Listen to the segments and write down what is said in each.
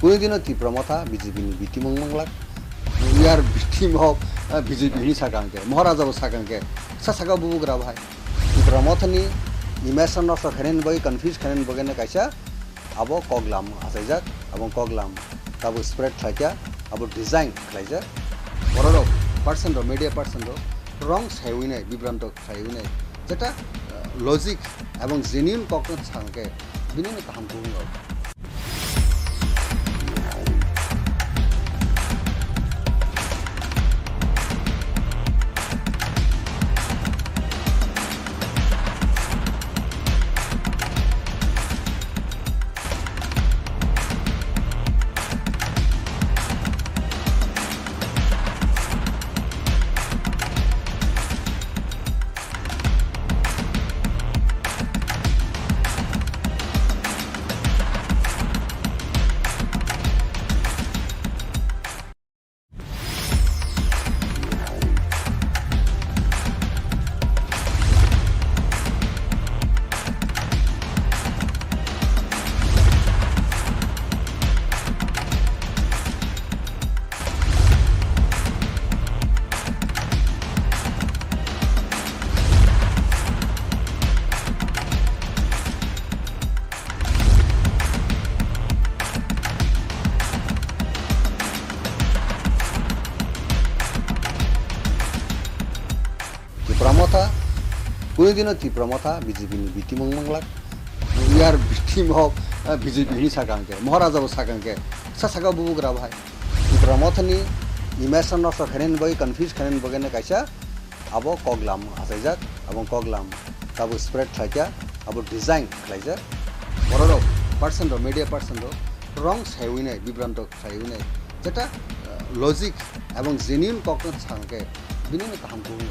কোনোদিনও তীব্র মথা বিজেপিनि बिथिमों मंगलाक यार victim of BJP ni sakangke Maharaja sakangke sasaka bubugra bhai তীব্র মথনি ইমেশন নষ্ট খেলেন বই কনফিউজ খেলেন বগেনে কাইসা আবো কগলাম আসাইজাক এবং কগলাম তাবো স্প্রেড খাইজা আবো ডিজাইন খাইজা বড় পার্সেন্ট মিডিয়া পার্সেন্ট রং সাইউইনাই বিভ্রান্ত সাইউইনাই যেটা লজিক এবং জেনুইন ককন সাংকে বিনিনে কাহাম বুঙ্গ Motha, কোনোদিনও তীব্র মথা বিজেপিनि बिथिमों मंगलाक यार victim of BJP ni sakangke Maharaja sakangke sasaka bubugra bhai তীব্র মথনি ইমেশন নষ্ট খেলেন বই কনফিউজ খেলেন বগেনে কাইসা আবো কগলাম আসাইজাক এবং কগলাম তাবো স্প্রেড খাইজা আবো ডিজাইন খাইজা বড় পার্সেন্ট মিডিয়া পার্সেন্ট রং সাইউইনাই বিভ্রান্ত সাইউইনাই যেটা লজিক এবং জেনুইন ককন সাংকে বিনিনে কাহাম বুঙ্গ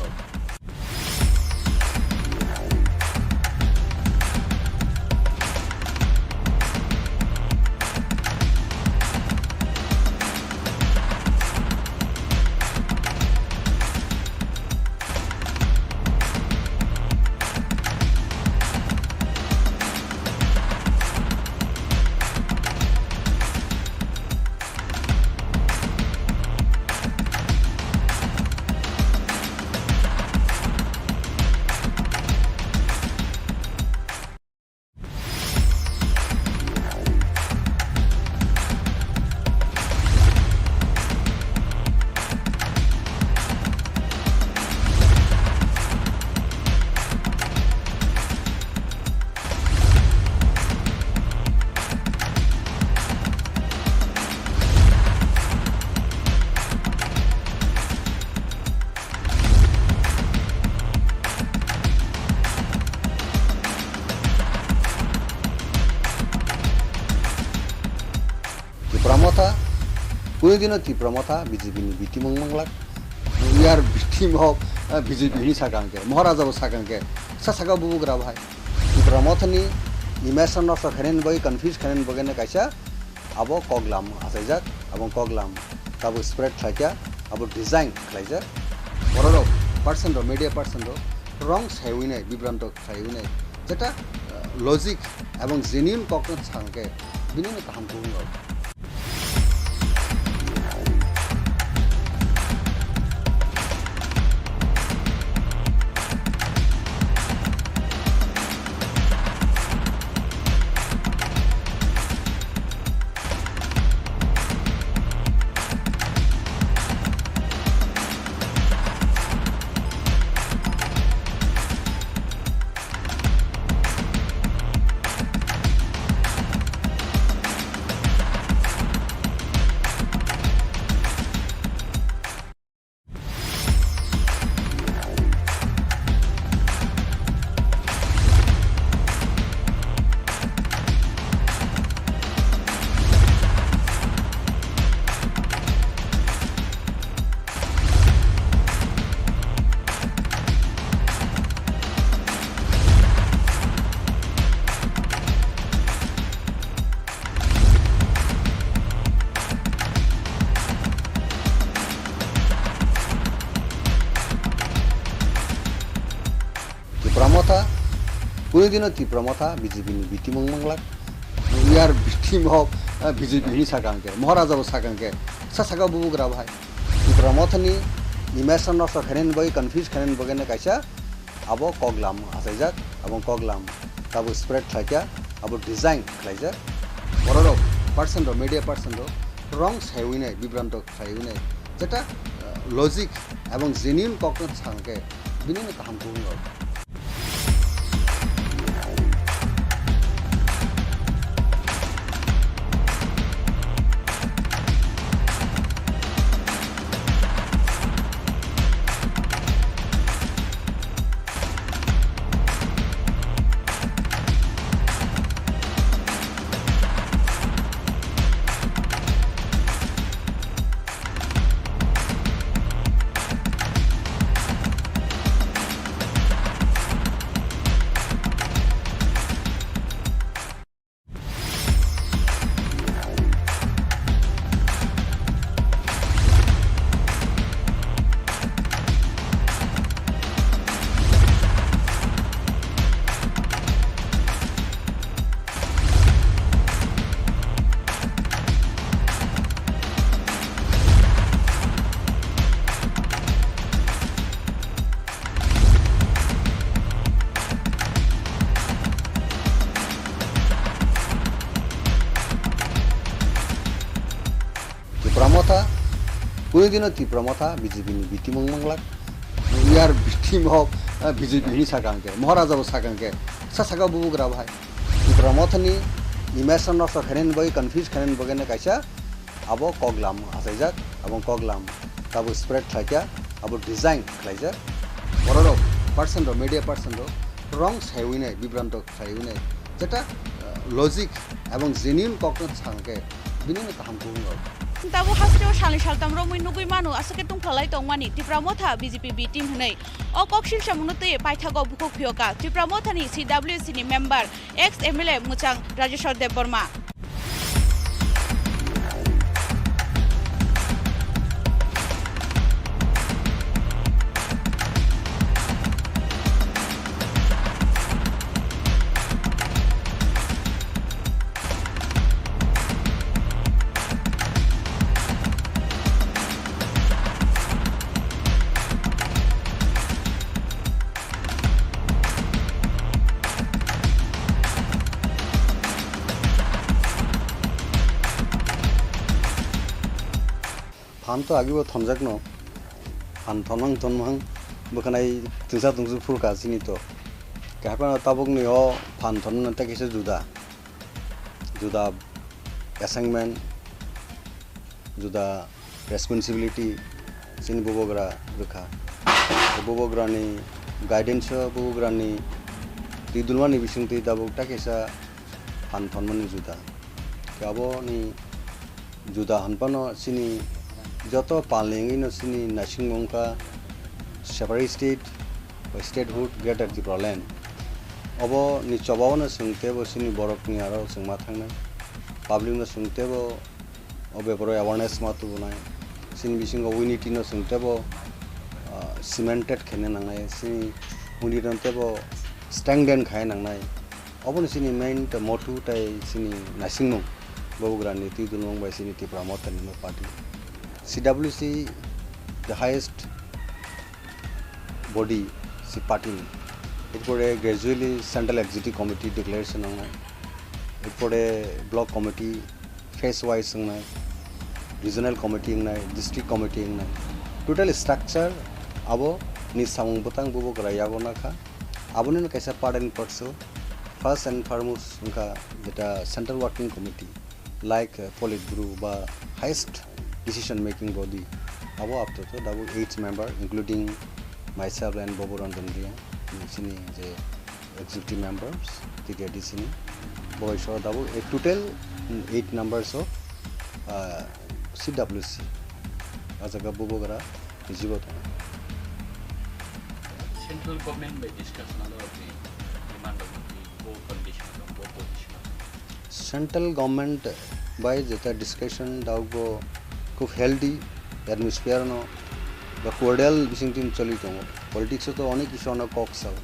Motha, কোনোদিনও তীব্র মথা বিজেপিनि बिथिमों मंगलाक यार victim of BJP ni sakangke Maharaja sakangke sasaka bubugra bhai তীব্র মথনি ইমেশন নষ্ট খেলেন বই কনফিউজ খেলেন বগেনে কাইসা আবো কগলাম আসাইজাক এবং কগলাম তাবো স্প্রেড খাইজা আবো ডিজাইন খাইজা বড় পার্সেন্ট মিডিয়া পার্সেন্ট রং সাইউইনাই বিভ্রান্ত সাইউইনাই যেটা লজিক এবং জেনুইন ককন সাংকে বিনিনে কাহাম বুঙ্গ Motha, কোনোদিনও তীব্র মথা বিজেপিनि बिथिमों मंगलाक यार victim of BJP ni sakangke Maharaja bo sakangke sasaka bubu gra bhai Tipra Mothani imation no kharen bai confuse kharen bagene kaisa abo koglam asaijak abong koglam tabo spread thakia abo design khlaijak borok person ro media person ro wrong saywinai bibranto saywinai jeta logic এবং genuine কখনো থাকে বিভিন্ন কাম করুন Motha, kuno Tipra Motha, BJP ni bitimong manglak. We are victim of BJP ni sakangke. Maharaja bo sakangke sasaka bubu gra bhai. Tipra Motha ni imation no kharen bai confuse kharen bagene kaisa abo koglam asaijak abong koglam tabo spread thakia abo design khlaijak borok person ro media person ro wrong saywinai bibranto saywinai jeta logic এবং genuine কখনো থাকে বিভিন্ন কাম করুন Tabo hasrio shali shaltam romoi nugui manu asake tungthalai tongmani Tipra Motha BJP B team hunai o Koksilsamungno te paithago bukok phioka Tipra Motha ni CWC ni member Ex.MLA muchang Rajeshwar Debbarma Fan to agi bo thonjak no fan thonmang bokhanai tungsa furka sini to kahpa tabuk ni o fan thonman ta kise juda assignment juda responsibility sini bobogra rukha bobogra ni guidance bobogra ni tidulwa ni bisingti tabuk ta kisa fan thonman ni juda kabo ni juda hanpano sini joto palengi no sini nasingmong ka separate state or statehood greater Tipra land obo ni chobao na sungte bo sini borok ni aro sungma thangnai public no sungte bo obe poro awareness ma tu bunai sini bising unity no sungte bo cemented khene nangnai sini unity no te bo strengthen khai nangnai obo ni sini main ta motu tai sini nasingmong bograni ti dunong bai sini Tipra Motha ni party CWC, the highest body, si party. It for a gradually central executive committee declaration on it for a block committee, phase wise on regional committee on district committee on total structure. Abo ni samung butang bubu keraya bona ka. Abo ni kaisa part and parcel. First and foremost, unka that central working committee like Politburo ba highest decision making body abo after to double 8 member including myself and Bobo Ranjandria sini je executive members tiketi sini boy so double a total 8 numbers of CWC ajaga Bobo gara jibot central government by discussion about the demand of the condition of opposition central government by jeta discussion dago খুব healthy atmosphere no বা কোর্ডিয়াল বিসিংটিম চলি দङ politics তো অনেক কিছু অনেক coxal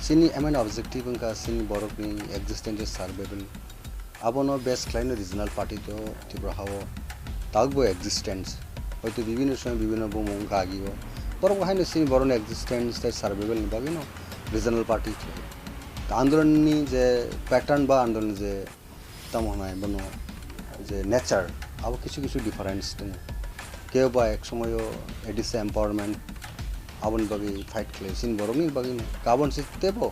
সিনি MN objective অঙ্কা সিনি বরকনি existence survival abono best klein regional party to Tipra hawo tagbo existence hoyto bibhinno somoy bibhinno bomong kagibo borok haino sin boron existence tai survival ni bagino regional party আন্দোলন ni je pattern ba আন্দোলন je tamhonai bono je nature abo kichu kichu difference dong keu ba ek somoyo edis empowerment abon bagi fight khle sin boroni bagi kabon sitebo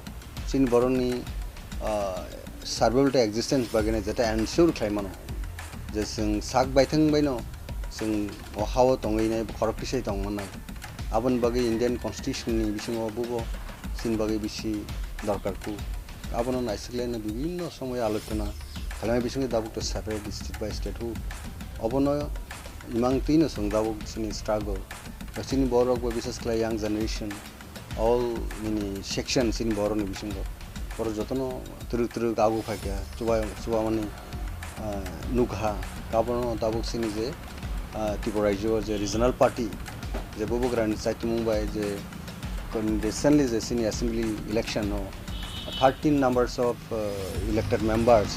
sin boroni survival to existence bagine jeta ensure khlaimano je sing sak baithang baino sing hawo tongai nai khorok kisai tongmanai abon bagi Indian constitution ni bisingo bubo sin bagi bisi দরকার কু আবনো নাইসিলেন বিভিন্ন সময় আলোচনা খালামে বিসঙ্গে দাবুক তো separate state by state হু অবনো ইমাং তিনো সং দাবুক সিনি স্ট্রাগল সিনি বড়ক বা বিশেষ করে ইয়াং জেনারেশন অল মিনি সেকশন সিনি বড়নি বিসঙ্গ বড় যতনো তুরু তুরু গাবু ফাইকা চুবা মানে নুঘা গাবনো দাবুক সিনি যে ত্রিপুরা রাজ্য যে রিজনাল পার্টি যে ববগ্রান সাইট মুম্বাই যে recently the senior assembly election 13 numbers of elected members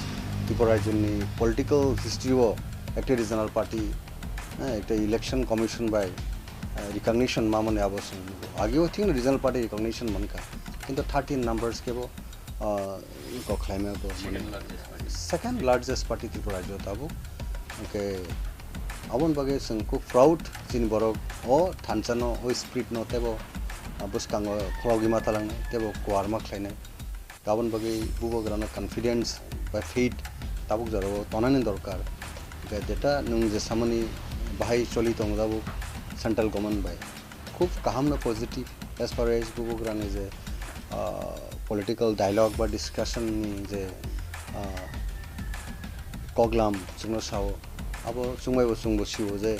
Tipra jonni political history o ekta regional party ekta election commission by recognition mamone abosun ageo thing regional party recognition manka kintu 13 numbers kebo ko claim ko second largest party Tipra jo tabu okay abon bage sung ko proud sin borok o thanchano o spirit no tebo buskango khogi matalang tebo kwarma khlainai gabon bagi bubo grana confidence by faith tabuk jaro tonani dorkar jeta nung je samani bahai choli tong dabu central government by khub kaham na positive as far as bubo grana is a political dialogue বা discussion ni je koglam chungno sao abo chungbai bo chungbo sibo je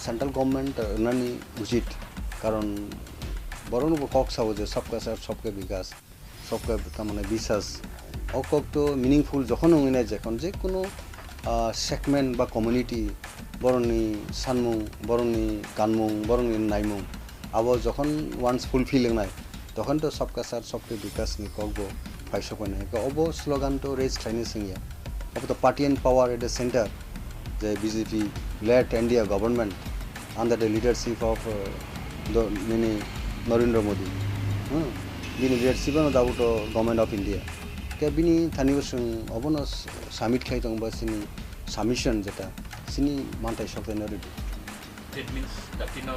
central government nani usit karon বরং cock সাবো যে সবকা সাথ সবকে বিকাশ সবকা মানে বিশ্বাস অকক তো মিনিংফুল যখন হইনা যখন যে কোনো সেগমেন্ট বা কমিউনিটি বরংনি সানমুং বরংনি কানমুং বরংনি নাইমুং আবো যখন ওয়ান্স ফুলফিলিং নাই তখন তো সবকা সাথ সবকে বিকাশ নি ককবো ফাইসো কনে অবো স্লোগান তো রেজ খাইনি সিংয়া অবো তো party and power at the center যে BJP led India government under the leadership of মিনি Narendra Modi, bini leadership no dabuto government of India. Ke bini thaniyo sung obono summit khai tong ba sini submission jeta sini mantai shokte nari. It means datino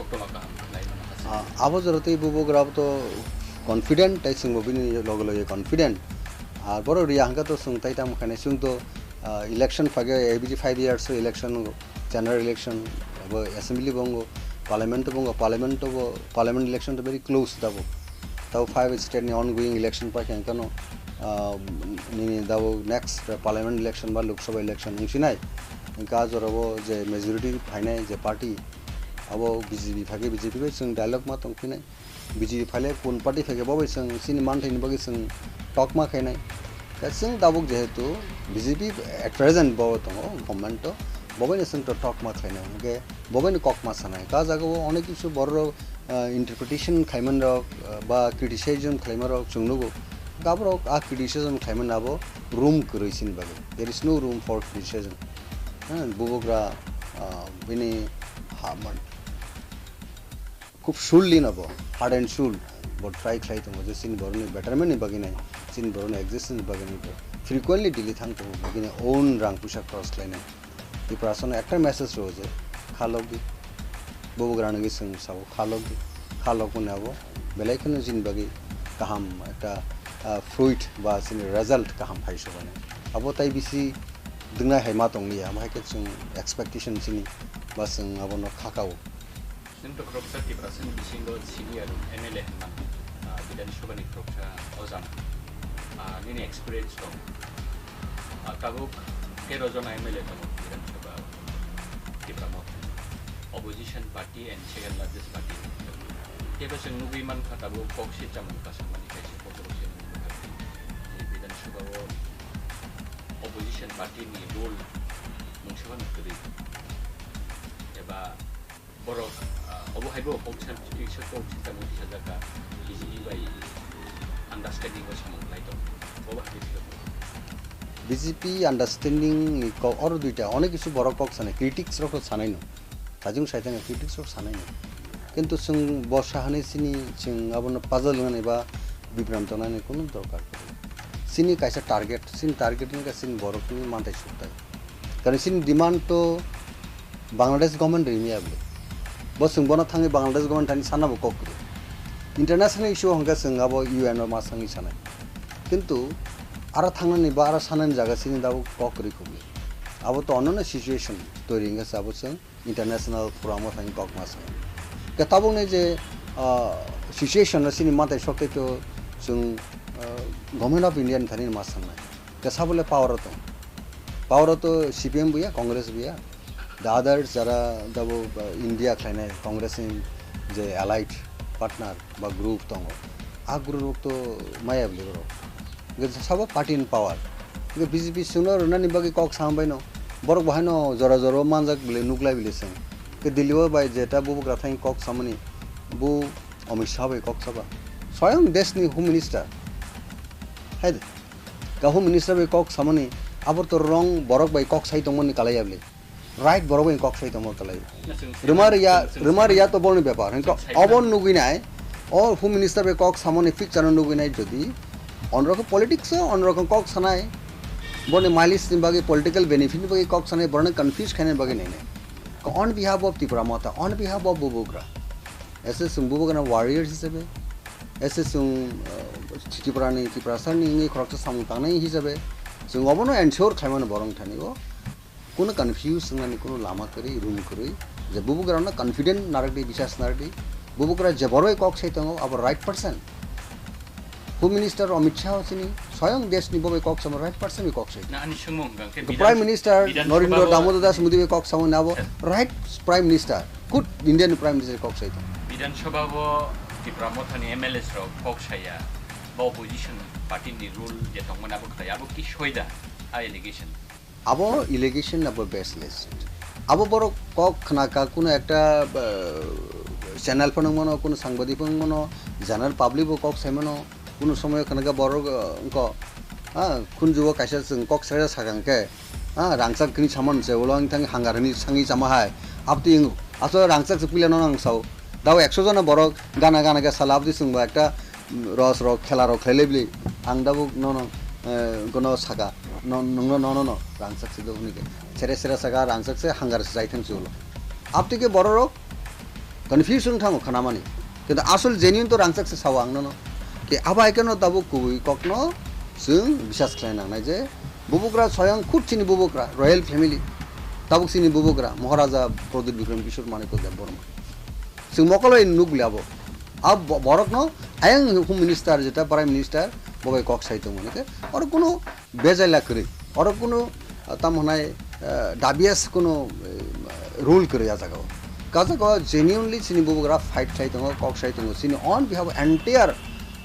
oktomaka lai mana. Abo jorote bubo grab to confident tai sung bini logolo ye confident. Ar boro ri hanga to sung tai tam khane sung to election phage every 5 years so election general election assembly bongo parliament bongo parliament election to very close dabo tao 5 state ni ongoing election pa kano ni dabo next parliament election ba lok sabha election ngai inka jorabo je majority phainai je party abo BJP phage BJP bai sung dialogue ma tong phinai BJP phale pun party phage bobai sung sini man thain bagi sung talk ma khainai kasing dabo jehetu BJP at present bo tong government to ববাইনে সঙ্গ টক মা খাইনা গে ববাইনে cock মা সানাই কা জাগাও অনেক কিছু বড় interpretation খাইমান rock বা ক্রিটিসাইজম খাইমান রক চুংনুগো গাবর আ ক্রিটিসাইজম খাইমান নাবো রুম কইছিন বাগে there is no room for criticism বুবগ্রা বিনি হামান খুব শুললি নাবো হার্ড এন্ড শুল বট ট্রাই খাই তো যে সিন বরনি বেটারমেন্ট বাগে নাই সিন বরনি এক্সিস্টেন্স বাগে নাই ফ্রিকোয়েন্টলি ডিলি থাকতো বাগে ওন রাং পুশা ক্রস লাইনে Tipra একটা মেসেজ রয়েছে খালগি ববগ্রানগি সং সাও খালগি খালগ নাবো বেলাইখনো জিনবাগি কাহাম একটা ফ্রুইট বা সিনি রেজাল্ট কাহাম ফাইসো বানে আবো তাই বিসি দুনা হাইমা তংনি আমহাইকে সং এক্সপেক্টেশন সিনি বা সং আবনো খাকাও Sinto kroksa Tipra sin bisingo senior MLA man বিধানসভা ni kroksa ozam nini experience to tabuk kerojona MLA to বিধানসভা Tipra Motha opposition party and second largest party teba sing nugi man khatabu Koksilsamungno kasamani kaise population ni বিধানসভা opposition party ni role mungsiban kri eba borok obohaibo Koksilsamungno sajaka easily by understanding ko samung lai to obohaibo BJP understanding or দুইটা অনেক কিছু বড় cock সানাই critics rock সানাই ন সাজুং সাইতাং critics rock সানাই ন কিন্তু जों বর্ষাহানি সিনি जों আবন পাজল গানে বা বিভ্রান্ত নানি কোনো দরকার সিনি কাইসা টার্গেট সিন টার্গেটিং কা সিন বড় কোনো মানতাই সুতাই কারণ সিন ডিমান্ড তো বাংলাদেশ গভর্নমেন্ট রিমিয়াবলে বস जों বনা থাঙ্গে বাংলাদেশ গভর্নমেন্ট থানি সানাবো ককরে ইন্টারন্যাশনাল ইস্যু হংকা जों আবো UN ও মাসাঙ্গি সানাই কিন্তু आरा थांनानै बा आरा सानानि जागा सिनि दाबो ककरि खुबले आबो तो अन्य सिचुएशन तोरिंगा साबो जों इंटरनेशनल फोराम थांनि कक मास के ताबो ने जे सिचुएशन सिनि माते सकते तो जों गवर्नमेंट ऑफ इंडिया थानि मास थांनाय के साबले पावर तो CPM बुया कांग्रेस बुया द अदर्स जरा दाबो इंडिया खायनाय कांग्रेस जे एलाइड पार्टनर बा ग्रुप दङ आ ग्रुप तो मायाबले रो सब पार्टी इन पावर BJP सुनो रनानि बागै कक सामबायनो बरक बहायनो जरा जरा मानजाक बिले नुक्लाय बिले जों के दिल्लीआव बाय जेटा बुबुग्रा थां कक सामनि बु अमित शाह बाय कक साबा स्वयं देशनि होम मिनिस्टार हाय का होम मिनिस्टार बाय कक सामनि आबर तो रंग बरक बाय कक साइ दंमनि कालायाबले राइट बरक बाय कक साइ दंम कालाय रुमारिया तो बरनि व्यापार हंका अबन नुगिनाय और होम मिनिस्टार बाय कक सामनि फिक्स जानो नुगिनाय जदि অন্যরকম পলিটিক্স অন্যরকম কক সানাই বনে মাইলিস বাগে পলিটিক্যাল বেনিফিট বাগে কক সানাই বনে কনফিউজ খানে বাগে নেই on behalf of Tripura Motha on behalf of বুবুগ্রা ऐसे सुं बुबुग्रा वारियर्स हिसाबै ऐसे सुं त्रिपुरा सारनि इंगे खरकसा सामु तांनाय हिसाबै जों अबनो एनश्योर खायमान बरं थानिगो कोनो कन्फ्यूज संनानि कोनो लामा करि रूम करि जे बुबुग्रानो कॉन्फिडेंट नारदि विश्वास नारदि बुबुग्रा जे बरय कक सैतंगो अब right person home minister Amit Shah सिनी स्वयं देश नि बबे कक सम राइट पर्सन बे कक सै प्राइम मिनिस्टर नरेंद्र दामोदर दास मोदी बे कक सम नाबो right prime minister good Indian prime minister कक सै विधानसभा वो त्रिपुरा मथानि MLA रो कक सैया बा अपोजिशन पार्टी नि रूल जे तंगमन आबो खया आबो कि सयदा आ एलिगेशन आबो एलिगेशन आबो बेसलेस आबो बरो कक खनाका कोनो एकटा चैनल फनमनो कोनो सांबादिक फनमनो जनरल पब्लिक बो कक सैमनो কোনো সময় কানাকা বড় অঙ্ক খুনজুব কাইসা जों कक साइडा सागांके रांगसाक किनि सामान से उलंग थांग हांगारनि सांगि जामा हाय आपति इंगु आसो रांगसाक पिलानो नांसाव दाव 100 जना बড় गाना गाना के सालाबदि जोंबा একটা रस रक खेला रक खेलेबलि आं दाबो न कोनो सागा न रांगसाक से दोनिके सेरे सागा रांगसाक से हांगार से जाइथां जुल आपति के बড় रक कन्फ्यूजन थांगो खानामानि किन्तु आसल जेन्युइन तो रांगसाक से साव आं न के आबा एकेनो दाबो कुबुइ ककनो जों बिसास खालायनांनाय जे बुबुग्रा स्वयं खुद सिनि बुबुग्रा रयेल फेमिली दाबो सिनि बुबुग्रा महाराजा प्रदीप विक्रम किशोर मानिक देबबर्मा जों मकलय नुगलियाबो अब बरकनो आयं होम मिनिस्टार जेटा प्राइम मिनिस्टार बबे कक साइतोमोनके और कोनो बेजायला करि और कोनो तामहनाय दाबियास कोनो रूल करि जाजागो काजागो जेन्युइनलि सिनि बुबुग्रा फाइट साइतोंगो कक साइतोंगो सिनि on behalf entire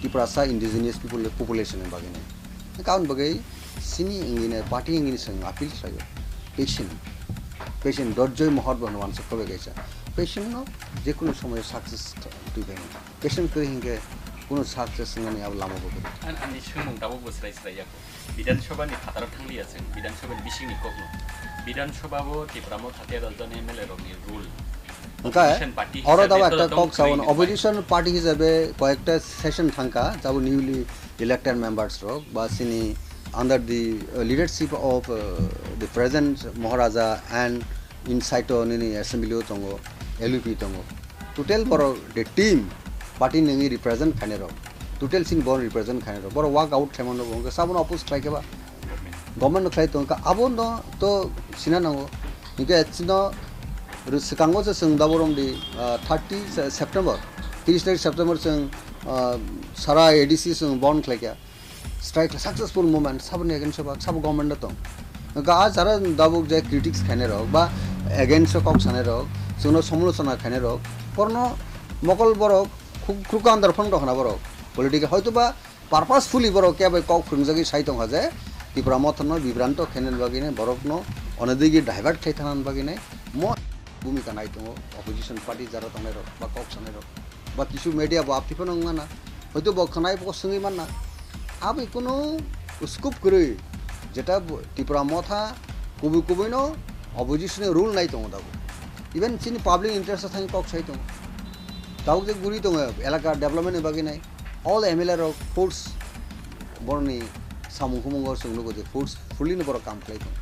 Tripura indigenous population बागैने काउन बागै सिनी इंगिने पार्टी इंगिने संग अपील खायो पेशेंट धैर्य महत बनवान सकबे गैसा पेशेंट न जेकुनो समय सक्सेस दुइबाय पेशेंट करि हिंगे कोनो सक्सेस संगनि अब लामा बगै आनि सुमुं दाबो बोसरायस्रायाखौ विधानसभानि फाताराव थांलिया जों विधानसभानि बिसिंनि ककनो विधानसभाबो त्रिपुरा मथाते रजन MLA रनि रुल और दाबा একটা কক সাউন অপোজিশন পার্টি হিসেবে কয়েকটা সেশন থাকা যাবো নিউলি ইলেক্টেড মেম্বার্স রক বা সিনি under the leadership of the present Maharaja and insight নিনি অ্যাসেম্বলিও তঙ্গ LUP তঙ্গ টোটাল বড় দি টিম পার্টি নিনি রিপ্রেজেন্ট খানে রক টোটাল সিন বড় রিপ্রেজেন্ট খানে রক বড় ওয়ার্ক আউট খাইমন রক সাবন অপোজ খাইকেবা গভর্নমেন্ট খাই তঙ্গ আবন তো সিনা নাঙ্গো নিকে এচিনো सिगाङाव जों दाबरम दि 30 सेप्टेम्बर 30 सेप्टेम्बर जों सारा ADC जों बन्द खालायगा स्ट्राइक सक्सेसफुल मुभमेंट साबन एगेन्स्ट सब गभर्नमेंट दं गा जारा दाबुक जे क्रिटिक्स खाने रक बा एगेन्स्ट कक साने रक जोंनो समालोचना खाने रक परनो मकल बरक खुखा आन्दार फन दखना बरक पलिटिकल हयतो बा पारपासफुली बरक केबे कक फुंजागि साइतं हाजे त्रिपुरा मथन बिभ्रान्त खेनेल बागिने बरकनो अनदिगि डाइभार्ट खायथानान बागिने म भूमिका नायतो अपोजिशन पार्टी जरा तंगने रक बा कक साने रक बा किसु मीडिया बा आपतिफोर नंगाना हयतो बखनाय बसंगि मानना आबे कोनो स्कोप करै যেটা ত্রিপুরা মথা কবিনো অপোজিশনের রুল নাই দङ দাবो ইভেন চিনি পাবলিক ইন্টাरेस्ट थाङि कक साइ दङ दाउ जे गुरि दङ एलाका डेभलपमेन्टनि बागै नाय अल एमएलए रक फोर्स बरनि सामु हुमुंग सोंनो गदे फोर्स फुलिनो बर काम खालाय दङ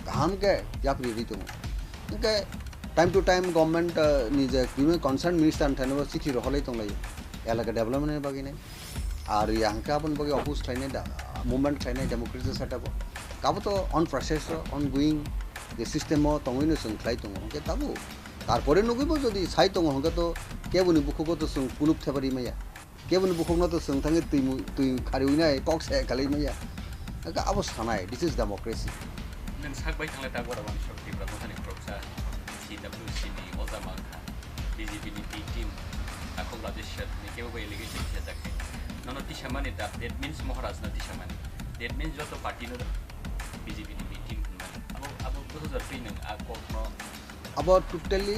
गाहाम के याप्रि रि दङ के टाइम टू टाइम गभर्नमेंट नि जे कनसार्न मिनिस्टार थानोबो चिठि रहलै दंलायो एलाका डेभलपमेन्टनि बागै नाय आरो यांका अपन बागै अपोज खालायनाय मुभमेन्ट खालायनाय डेमोक्रेसि सेटअप काबो तो अन प्रोसेस अन गोइं जे सिस्टेमो तंगैनो जों खालाय दङ के ताबो तारपरे नुगैबो जदि साइ दङ हंगा तो केबुनि बुखुखौ तो जों कुलुप थेबारि मैया केबुनि बुखुखौ तो जों थाङै तुइ खारिउनाय कक से खालाय मैया का अबो सानाय दिस इज डेमोक्रेसि नों सागबाय थांलाय दा गराबान शक्तिफ्रा मोथानि प्रक्सा CWC नि अजामाखा BJP नि बी टीम आखौ राजेश्वर नि केबो एलिगेशन किया जाके ननो तिसामानि दा दैट मीन्स महाराज ना तिसामानि दैट मीन्स जतो पार्टी न BJP नि बी टीम अब 2003 नों आ कक न अब टोटली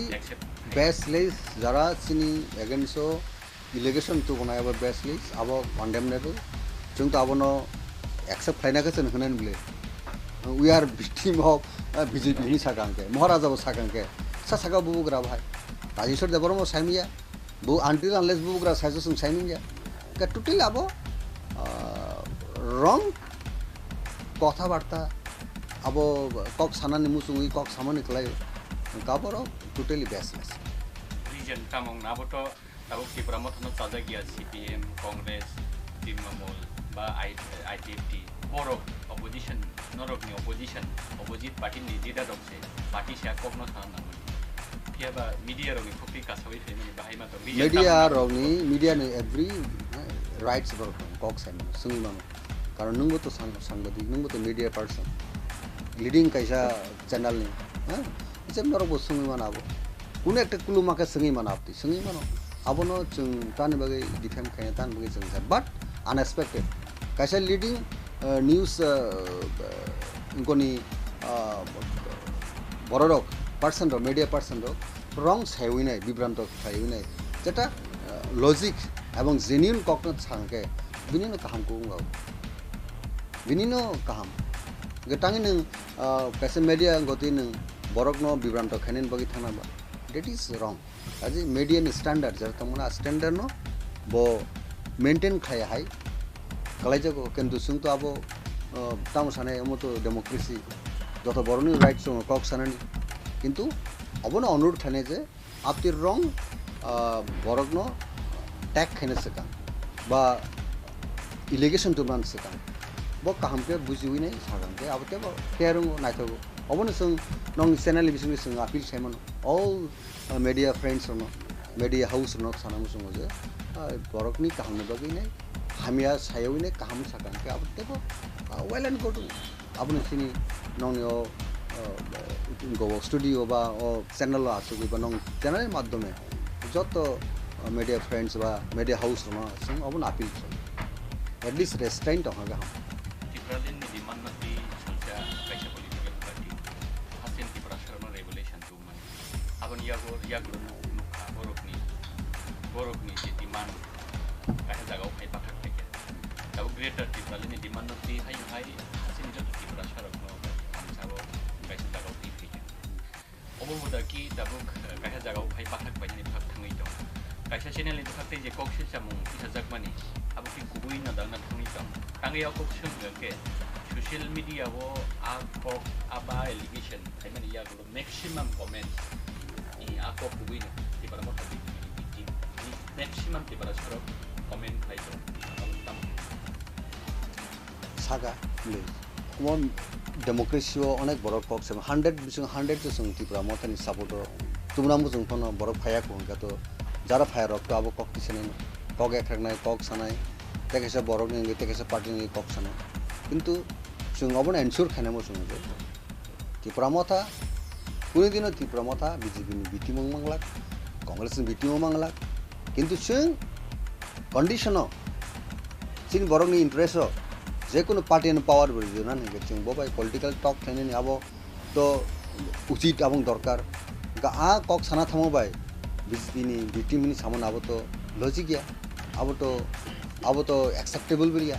बेसलेस जरा सिनी एगेन्स्ट इलिगेशन तो बनाय अब बेसलेस अब कन्डेमनेबल जों तो अब न एक्सेप्ट खालायनायखौ जों होनानै बिले we are victim of BJP नि सागांके महाराजाबो सागांके सागा बुबुग्रा भाई राजेश्वर देबरमो साइमिया बु आंटिल अनलेस बुबुग्रा साइजो जों साइमिया का टोटली अब रंग कथाबार्ता अब कक सानानि मुसुङै कक सामानि खलाय काबर टोटली बेसलेस रिजन कामंग नाबोto ताबो त्रिपुरा मथनो चाजा गिया CPM कांग्रेस तृणमूल बा ITFT बरो अपोजिशन नरकनि अपोजिट पार्टी नि लिडार दंसे पार्टी से ककनो थाना कियाबा मीडिया रनि खपि कासाबै फेमिनि बाहाय मा दं मीडिया नि एभ्री राइट्स बर कक साइन सुङि मानो कारण नंगो तो सांबादिक नंगो तो मीडिया पर्सन लीडिंग कैसा चैनल नि हां इसे नरक सुङि मानो अब कुन एकटा कुलु माके सुङि मानो आपति सुङि मानो अबनो जों तानि बागै डिफेम खायना तानि बागै जों बट अनएक्सपेक्टेड कैसा लीडिंग न्यूज इनकोनी बररक पर्सन रो मीडिया पर्सन रो रंग सायविनाय विभ्रांत खायविनाय जेटा लॉजिक एवं जेन्युइन ककन सांके बिनिनो कामको उंगाव बिनिनो काम गटांगि नों कैसे मीडिया गति नों बरक न विभ्रांत खायनाय बगि थांनाबा दैट इज रंग आज मीडिया नि स्टैंडर्ड जर तमना स्टैंडर्ड न बो मेंटेन खाय हाय कलाइजको किन्तु जों तो अब ताम साने मतो डेमोक्रेसी जत बरनि राइट्स दङ कक सानानि किन्तु अबनो अनुरोध खाने जे आपति रंग बरकन टैग खाने सका बा इलिगेशन तो मान सका ब कामके बुजिविनै सागांके अब ते केरङ नायथगो अबनो जों नंग चैनल बिसुनि जों appeal Simon all media friends न मीडिया हाउस न सानामु जों जे बरकनि कामनि बगै नै हमिया सायविने काम सकां के अब देखो वेल एंड गुड अब नसिनी नंगो गो स्टूडियो बा ओ चैनल आसुगु बा नंग चैनल माध्यमे जत मीडिया फ्रेंड्स बा मीडिया हाउस न जों अब अपील एटलिस्ट रेस्ट्रेंट होगा हम टिप्रालिन नि डिमांड नति संख्या कैसे political party हासिन Tipra Sharma regulation तो मन अब यागो नुखा बरकनि जे डिमांड काहे जागाव फाइ पाथाक थाके दाबो ग्रेटर टिप्रालिन नि डिमांड नति हाइ हासिन जत टिप्रा शरक न हमसाबो कैसे जागाव फै फैके अबोदा कि दाबो काहे जागाव फाइ पाथाक बायनि थाक थाङै दं कैसे चैनल नि थाक जे कक्सिलसामुं इसाजाकमानि अब कि गुबै न दांना थाङै दं थाङैयाव कक्सिलसामुं के सोशल मीडिया वो आकक आबा एलिगेशन थाइमानि यागो मैक्सिमम कमेंट्स इ आकक गुबै न टिप्रा मथा मैक्सिमम टिप्रा शरक कमेंट खाइतो तम सागा ले वो डेमोक्रेसी अनेक बरक कक से 100 बिसं 100 जो जों टिप्रा मथानि सपोर्ट तुमनामु जों फन बरक फाया को हंगा तो जारा फायर तो अब कक किसने कक एख्रानाय कक सानाय तेकेसे बरक नि तेकेसे पार्टी नि कक सानाय किन्तु जों अबन एनश्योर खानामु जों जे टिप्रा मथा कुनै दिन टिप्रा मथा बीजेपी नि बिटिमं मंगलाक कांग्रेस नि बिटिमं मंगलाक किन्तु जों कंडीशन चिन बरकनि इंटरेस्ट जेकुनो पार्टी पावर बरिजोना नि जों बबाय पॉलिटिकल टक थाइनि अब तो उचित आबं दरकार आ कक साना थामबाय बीजेपी नि बिटिम नि सामन अब तो लॉजिक गया अब तो एक्सेप्टेबल बिया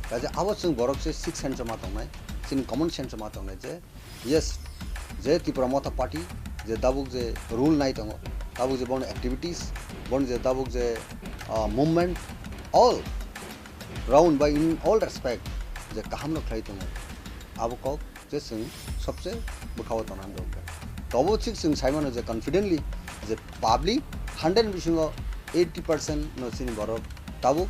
काजे अब जों बरक से 6 सेन्ट जमा दंनाय sini common sense ma tong je yes je Tipra Motha party je dabuk je rule nai tong dabuk je bon activities bon je dabuk je movement all round by in all respect je kaham no khlai tong abo kok je sing sabse bukhaw tanan dong tobo chik sing saimano je confidently je public 100 bisingo 80% no sini borok tabuk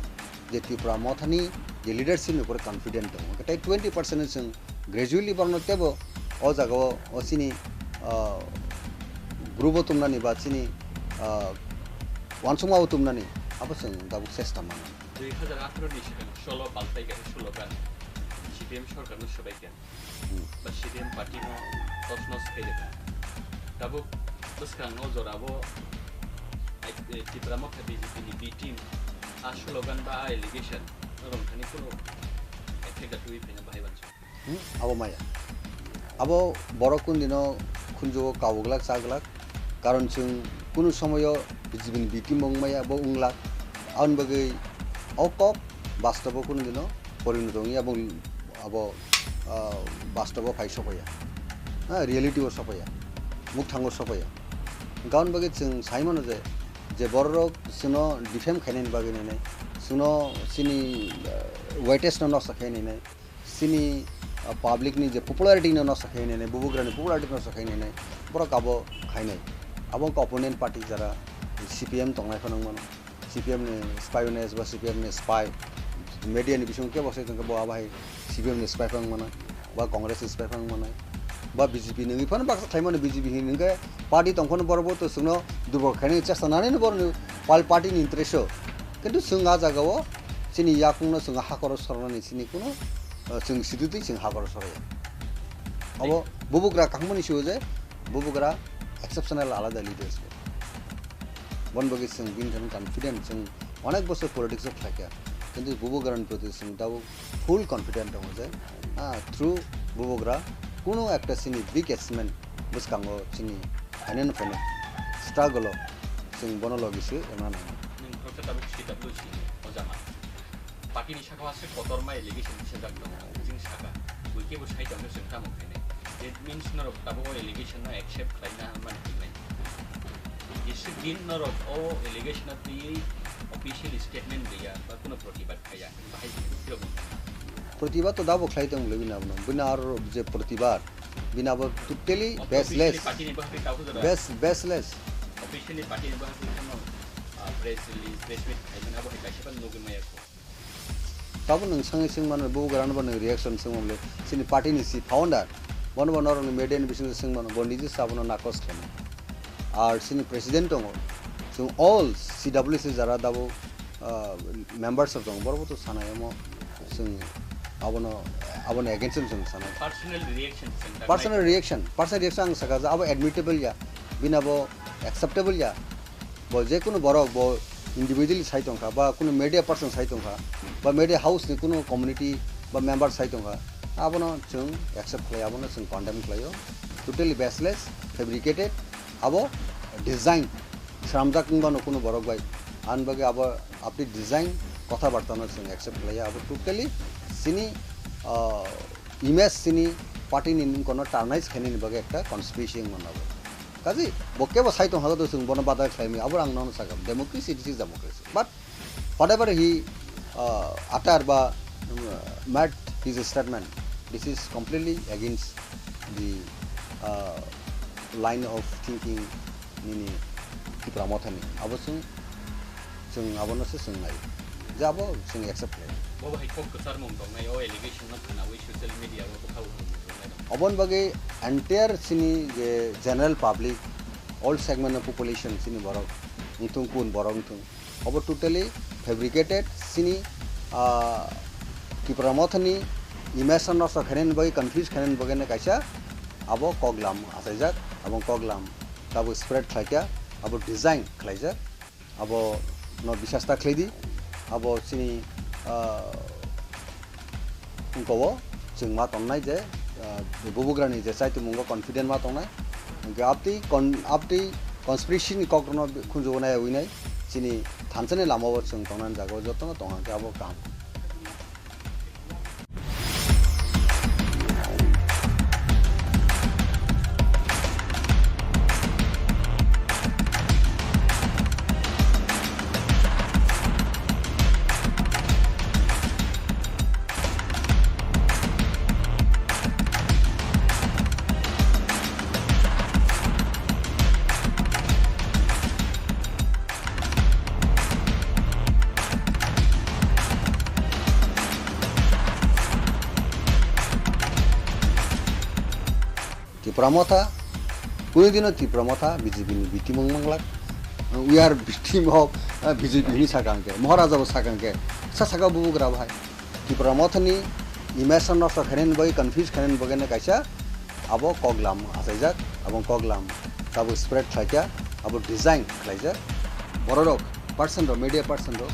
je Tipra Motha ni je leadership ni upor confident dong katai 20% sing gradually borno tebo o jago o sini grupo tumna ni ba sini wansuma tumna ni abo sing tabuk sesta man 2018 ni solo paltai ga solo kan CPM Sarkar no সবাই কেন বা CPM party no তসনস খেয়ে tabuk sekarang no jorabo Tipra Motha BJP ni B team slogan ba allegation orang thani kono effect atui pena bahai bancho abo maya abo borokun dino khunjo kawglak saglak karon chung kuno somoyo BJP ni B team mongmaya abo unglak aun bagai okok bastobo kuno dino porinutongi abo bastobo phai sopaya reality o sopaya muk thango sopaya gaun bagai chung saimano je borok suno defame khainen bagai ne suno sini weightage no sakhaine ne sini public ni je popularity no sakhaine ne bubugra ni popularity no sakhaine ne borok abo khaine abo ko opponent party jara CPM tongnai phonang mano CPM ni spionage ba CPM ni spy media ni bisong ke bosai tong bo abai CPM ni spy phang mana ba congress spy phang mana ba BJP ni phon baksa thaimano BJP ni nge party tongkhon borbo to sungno durbor khaine chesta nane no borno party ni interest কিন্তু जोंहा जागाव जोंनि याकुंनो जोंहा हाखर सरनानै सिनि कुनो जों सिदुदै जों हाखर सराया अब बुबुग्रा कांमनि सिउ जे बुबुग्रा एक्सेप्शनल आलादा लिडार्स बनबगि जों बिनथन कन्फिडेंट जों अनेक बছর पलिटिक्स अफ थाकिया কিন্তু बुबुग्रानि प्रति जों दाबो फुल कन्फिडेंट दङ जे थ्रु बुबुग्रा कुनो একটা सिनि बिग अचिभमेन्ट बुसकांगो सिनि फाइनेन फाइनेन स्ट्रागल जों बनलगिसो एमाना tabuk CWC ojama party ni saka ase kotorma allegation sejak dong jing saka buike bo sai tong sengta mokene it means no tabuk allegation no accept laina man tinai is din no o allegation of the official statement dia ba kuno protibat khaya bahai kilo protibat to dabo khlai tong lebina no binar je protibat bina bo totally baseless baseless officially party ni bahas no press release press meet kaiman abo kaisipan nogin maya ko tabo nang sangi sing man bo garan ban reaction sing mole sini party ni si founder bon nor media ni bising sing man bon niji sabono nakos khane ar sini president tong so all CWC jara dabo members of tong borbo to sana emo sing abono against sing sana personal reaction saka abo admittable ya binabo acceptable ya bo je kuno borok bo individually sai tongkha ba kuno media person sai tongkha ba media house ni kuno community ba member sai tongkha abono chung accept khlai abono chung condemn khlayo totally baseless fabricated abo design shramja kungba no kuno borok bai anbage abo apni design kotha barta no chung accept khlaya abo totally sini image sini party ni kono tarnish khani ni bage ekta conspiracy manabo kaji bokkebo sai tong hado sung bono bada khlaimi abor ang non sagam democracy this is democracy but whatever he utter ba mad his statement this is completely against the line of thinking nini Tipra Motha ni abo sung abono se sung nai jabo sung accept le bo hai kok sar mong dong nai o allegation na kana we social media wo khau obon bage entire sini je general public all segment of population sini borok ntung kun borok ntung obo totally fabricated sini Tipra Motha ni image no sa kharen bage confuse kharen bage na kaisa abo koglam asaijak abo koglam tabo spread khlaikya abo design khlaija abo no bisasta khlaidi abo sini ungko chung ma tongnai je bubugrani je sai tumungo confident ma tongnai ge apti conspiracy ni kokrono khunjo nai winai chini thansane lamawo chung tongnan jago jotno tonga ke abo kam Tipra Motha, kuno Tipra Motha, BJP ni bitimong manglak. We are victim of BJP ni sakangke, Maharaja bo sakangke, sasaka bubu grabhai. Tipra Motha ni immersion of khanen boy confuse khanen bogene kaisa, abo koglam asaijak, abong koglam, abo spread khaja, abo design khaja, borok person ro media person ro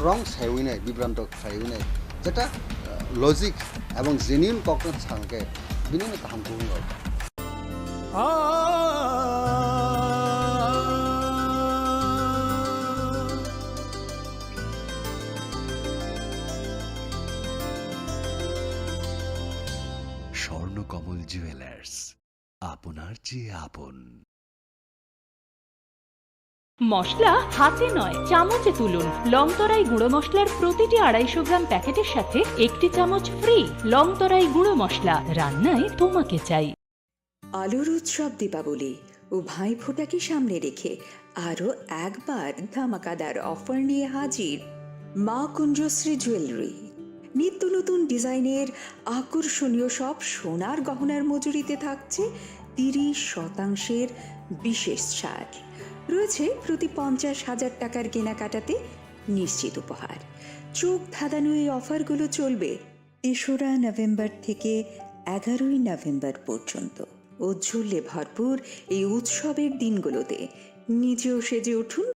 wrong sayune, bibranto sayune, jeta logic abong genuine cognition sakangke, binini kaham kuhungo. Swarnakamal jewellers, আপনার চেয়ে আপন। মশলা হাতে নয় চামচে তুলুন। লংতরাই গুঁড়ো মশলার প্রতিটি 250 গ্রাম প্যাকেটের সাথে 1টি চামচ ফ্রি। লংতরাই গুঁড়ো মশলা, রান্নায় তোমাকে চাই। আলোর উৎসব দীপাবলি ও ভাইফোঁটাকে সামনে রেখে আরও একবার ধামাকাদার অফার নিয়ে হাজির মা কুঞ্জশ্রী জুয়েলারি। নিত্য নতুন ডিজাইনের আকর্ষণীয় সব সোনার গহনার মজুরিতে থাকছে 30% বিশেষ ছাড়। রয়েছে প্রতি 50,000 টাকার কেনাকাটাতে নিশ্চিত উপহার। চোখ ধাঁধানো এই অফারগুলো চলবে 3রা নভেম্বর থেকে 11ই নভেম্বর পর্যন্ত। ঔজ্জ্বল্যে ভরপুর এই উৎসবের দিনগুলোতে নিজেও সেজে উঠুন